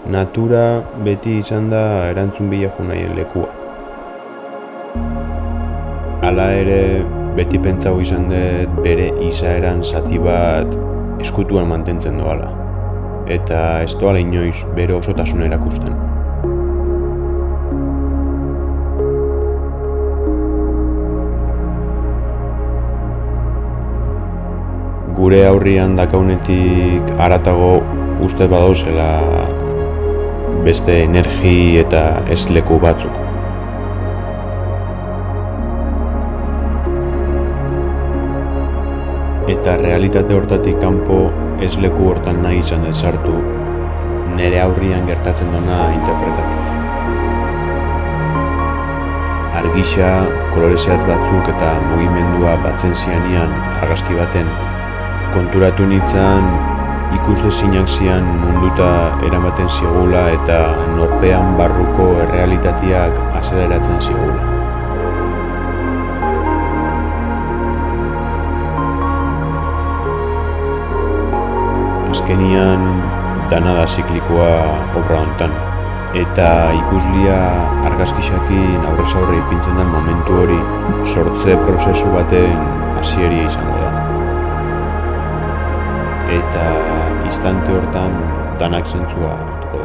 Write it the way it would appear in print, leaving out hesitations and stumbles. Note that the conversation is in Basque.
Natura beti izan da erantzun bila jo nahien lekua. Hala ere, beti pentsau izan dut bere izaeran zati bat eskutuan mantentzen doala. Eta ez doala inoiz bere osotasuna erakusten. Gure aurrian dakaunetik haratago uste badauzela beste energi eta ez leku batzuk. Eta realitate hortatik kanpo ez leku hortan nahi izan dut sartu, nere aurrian gertatzen dona interpretatuz. Argixa, kolore zehatz batzuk eta mugimendua batzen zianian argazki baten, konturatu nintzen ikuslezinak zian munduta eramaten zigula eta norpean barruko errealitateak azeleratzen zigula. Azkenian dana da ziklikoa obra hontan, eta ikuslia argazkisakin aurrez aurre ipintzen den momentu hori sortze prozesu baten hasieria izango da. Eta instante hortan danak zentzua hartuko